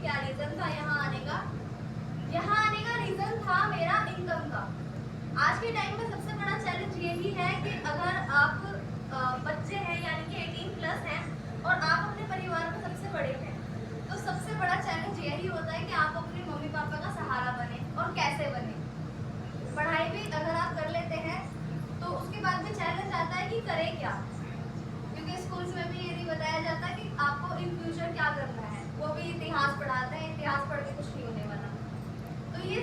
क्या रीजन था यहाँ आने का? यहाँ आने का रीजन था मेरा इनकम का। आज के टाइम में सबसे बड़ा चैलेंज यही है कि अगर आप बच्चे हैं यानी कि 18 प्लस हैं और आप अपने परिवार में सबसे बड़े हैं, तो सबसे बड़ा चैलेंज यही होता है कि आप अपने मम्मी पापा का सहारा बने। और कैसे बने? पढ़ाई भी अगर आप कर लेते हैं तो उसके बाद में चैलेंज आता है कि करें क्या, क्योंकि स्कूल्स में भी ये नहीं बताया जाता कि आपको इन फ्यूचर क्या करना है। वो भी इतिहास पढ़ाते हैं, इतिहास पढ़ के कुछ नहीं होने वाला। तो ये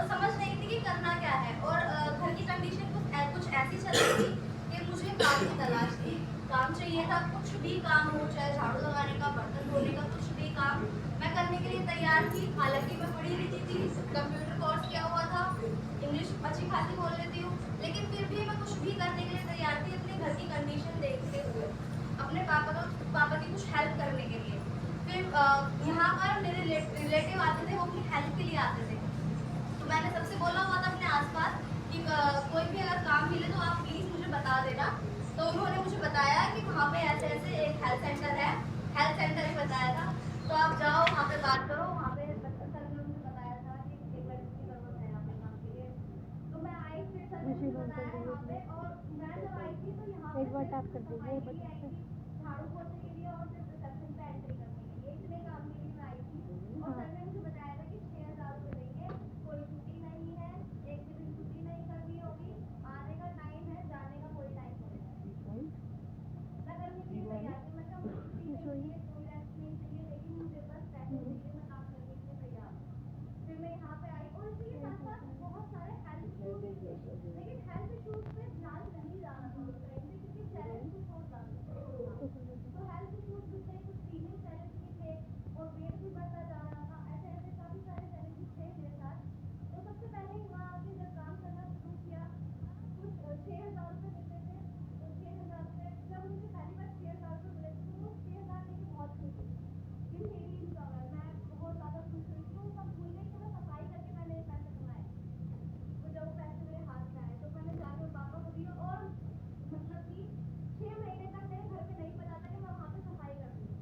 समझ नहीं थी कि करना क्या है। और घर की कंडीशन कुछ ऐसी चल रही थी कि मुझे काम की तलाश थी, काम चाहिए था। कुछ भी काम हो, चाहे झाड़ू लगाने का, बर्तन धोने का, कुछ भी काम मैं करने के लिए तैयार थी। हालांकि मैं पढ़ी लिखी थी, कंप्यूटर कोर्स किया हुआ था, इंग्लिश अच्छी खासी बोल लेती हूँ, लेकिन फिर भी मैं कुछ भी करने के लिए तैयार थी अपने घर की कंडीशन देखते हुए, अपने पापा की कुछ हेल्प करने के लिए। फिर यहाँ पर मेरे रिलेटिव आते थे, वो अपनी हेल्प के लिए आते थे। तो मैंने सबसे बोला हुआ था अपने आसपास कि कोई भी अगर काम मिले तो आप प्लीज़ मुझे बता देना। तो उन्होंने मुझे बताया कि वहाँ पे ऐसे ऐसे एक हेल्थ सेंटर है, हेल्थ सेंटर ही बताया था, तो आप जाओ वहाँ पे बात करो। वहाँ पे सर ने मुझे बताया था कि एक लड़की की ज़रूरत है आपके काम के लिए। तो मैं आई, फिर सर ने मुझे बताया वहाँ पे। और मैं जब आई थी तो यहाँ पे सफाई के लिए आई थी, झाड़ू पोछे के लिए और फिर रिसेप्शन पे एंट्री करने के लिए, इतने काम के लिए मैं आई थी। और सर ने मुझे बताया था कि 6,000 रुपये देंगे, कोई छुट्टी नहीं है, एक भी दिन छुट्टी नहीं करनी होगी, आने का टाइम है, जाने का कोई टाइम नहीं है। मैं करने के लिए तैयार थी। मैं कहा मुझे छुट्टी नहीं चाहिए, कोई रेस्ट नहीं चाहिए, लेकिन मुझे बस पैसे चाहिए, मैं काम करने के लिए तैयार हूँ। फिर मैं यहाँ पे आई और इसी के साथ साथ बहुत सारे हेल्थ इश्यूज भी थे, लेकिन हेल्थ इश्यूज पे ध्यान नहीं जा रहा था उस टाइम पे, क्योंकि चैलेंज कुछ और था। तो हेल्थ इश्यूज भी थे, कुछ फीलिंग चैलेंज भी थे, और वेट भी बढ़ता जा रहा था। ऐसे ऐसे काफी सारे चैलेंजेस थे मेरे साथ। तो सबसे पहले वहाँ आके जब काम करना शुरू किया, कुछ 6,000 रुपये देते थे। तो 6,000 रुपये जब मुझे पहली बार 6,000 रुपये मिले थे, तो वो 6,000 लेके बहुत खुश हुई कि मेरी इनकम है। मैं बहुत ज़्यादा खुश हुई थी। वो सब भूल गई कि मैं सफाई करके मैंने ये पैसे कमाए। तो जब वो पैसे मेरे हाथ में आए तो मैंने जाकर पापा को दिए। और मतलब कि 6 महीने तक मेरे घर पे नहीं पता था कि मैं वहाँ पे सफाई कर रही हूँ,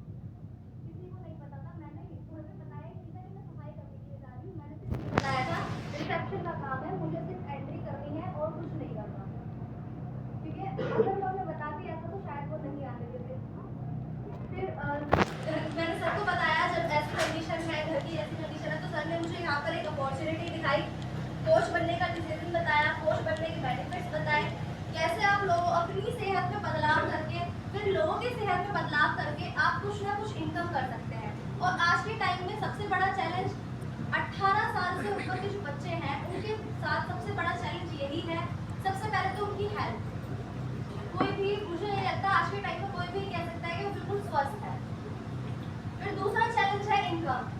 किसी को नहीं पता था। मैंने घर पे बताया ही नहीं था कि मैं सफाई करने के लिए जा रही हूँ। मैंने सिर्फ ये बताया था रिसेप्शन का काम है, मुझे सिर्फ एंट्री करनी है और कुछ नहीं करना। ठीक है, अगर मैं उन्हें बता दिया था तो शायद वो नहीं आने देते। फिर मैंने सर को बताया जब ऐसी कंडीशन है, घर की ऐसी कंडीशन है, तो सर ने मुझे यहाँ पर एक अपॉर्चुनिटी दिखाई। कोच बनने का डिसीजन बताया, कोच बनने के बेनिफिट्स बताए, कैसे आप लोग अपनी सेहत में बदलाव करके, फिर लोगों की सेहत में बदलाव करके आप कुछ ना कुछ इनकम कर सकते हैं। और आज के टाइम में सबसे बड़ा चैलेंज 18 साल से ऊपर के जो बच्चे हैं उनके साथ सबसे बड़ा चैलेंज यही है। सबसे पहले तो उनकी हेल्थ। कोई भी, मुझे नहीं लगता आज के टाइम में कोई भी कह सकता है कि वो बिल्कुल स्वस्थ है। फिर दूसरा चैलेंज है इनकम।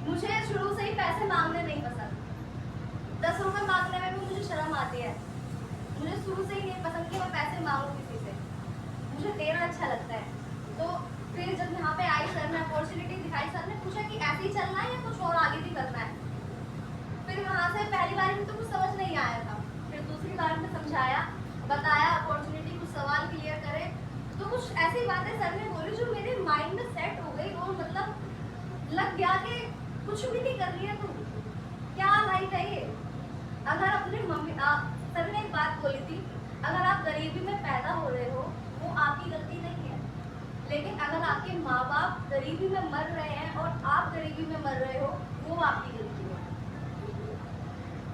मुझे शुरू से ही पैसे मांगने नहीं पसंद। 10 रुपये मांगने में भी मुझे शर्म आती है। मुझे शुरू से ही नहीं पसंद कि मैं पैसे मांगूं किसी से, मुझे देना अच्छा लगता है। तो फिर जब यहाँ पे आई, सर ने अपॉर्चुनिटी दिखाई, सर ने पूछा कि ऐसे ही चलना है या कुछ और आगे भी करना है। फिर वहाँ से पहली बार में तो कुछ समझ नहीं आया था, फिर दूसरी बार में समझाया, बताया अपॉर्चुनिटी, कुछ सवाल क्लियर करे, तो कुछ ऐसी बातें सर ने बोली जो मेरे माइंड में सेट हो गई। और मतलब लग गया कि कुछ भी नहीं कर रही है तू, क्या लाइफ है ये। अगर अपने सर ने एक बात बोली थी, अगर आप गरीबी में पैदा हो रहे हो वो आपकी गलती नहीं है, लेकिन अगर आपके माँ बाप गरीबी में मर रहे हैं और आप गरीबी में मर रहे हो वो आपकी गलती है।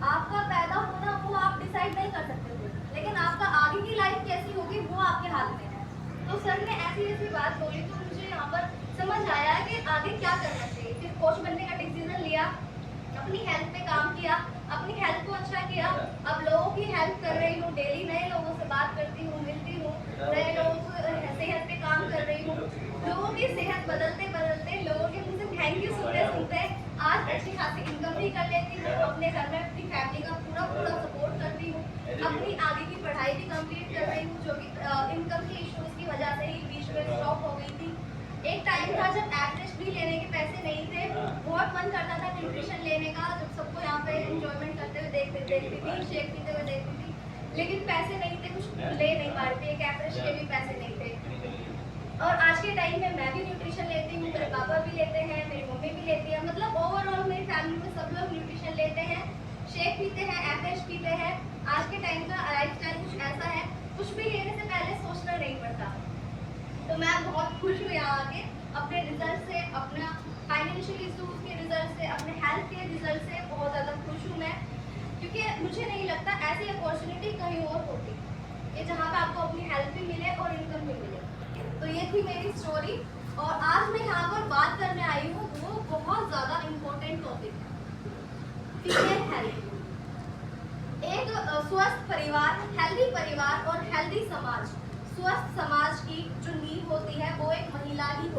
आपका पैदा होना वो आप डिसाइड नहीं कर सकते थे, लेकिन आपका आगे की लाइफ कैसी होगी वो आपके हाथ में है। तो सर ने ऐसी ऐसी बात बोली तो मुझे यहाँ पर समझ आया कि आगे क्या करना चाहिए। फिर कोच बनने का डिसीजन लिया, अपनी हेल्थ पे काम किया, अपनी हेल्थ को अच्छा किया। अब लोगों की हेल्प कर रही हूँ, डेली नए लोगों से बात करती हूँ, मिलती हूँ, नए लोगों से सेहत पे काम कर रही हूँ। लोगों की सेहत बदलते बदलते, लोगों के मुझे थैंक यू सुनते सुनते आज अच्छी खासी इनकम भी कर लेती हूँ, अपने घर में अपनी फैमिली का पूरा पूरा सपोर्ट करती हूँ, अपनी आगे की पढ़ाई भी कंप्लीट कर रही हूँ, जो कि इनकम के इश्यूज की वजह से ही बीच में स्टॉप हो गई थी। एक टाइम था जब एवरेज भी लेने के पैसे नहीं थे, बहुत मन करता था न्यूट्रिशन लेने का, जब सबको यहाँ पे एंजॉयमेंट करते हुए देखती थी, शेक पीते हुए देखती थी, लेकिन पैसे नहीं थे, कुछ ले नहीं पा रही थी, एक एवरेज के भी पैसे नहीं थे। और आज के टाइम में मैं भी न्यूट्रिशन लेती हूँ, मेरे पापा भी लेते हैं, मेरी मम्मी भी लेती है, मतलब ओवरऑल मेरी फैमिली में सब लोग न्यूट्रिशन लेते हैं, शेक पीते हैं, एफएच पीते हैं। आज के टाइम का लाइफस्टाइल कुछ ऐसा है, कुछ भी लेने से पहले सोचना नहीं पड़ता। तो मैं बहुत खुश हूँ यहाँ आके, अपने रिजल्ट से, अपना फाइनेंशियल इशूज के रिजल्ट से, अपने हेल्थ के रिजल्ट से बहुत ज़्यादा खुश हूँ मैं, क्योंकि मुझे नहीं लगता ऐसी अपॉर्चुनिटी कहीं और होती कि जहाँ पे आपको अपनी हेल्थ भी मिले और इनकम भी मिले। तो ये थी मेरी स्टोरी, और आज मैं यहाँ पर बात करने आई हूँ वो बहुत ज़्यादा इम्पोर्टेंट टॉपिक है, फीमेल हेल्थ। एक स्वस्थ परिवार, हेल्दी परिवार और हेल्दी समाज, स्वस्थ समाज की जो नींव होती है वो एक महिला ही होती है।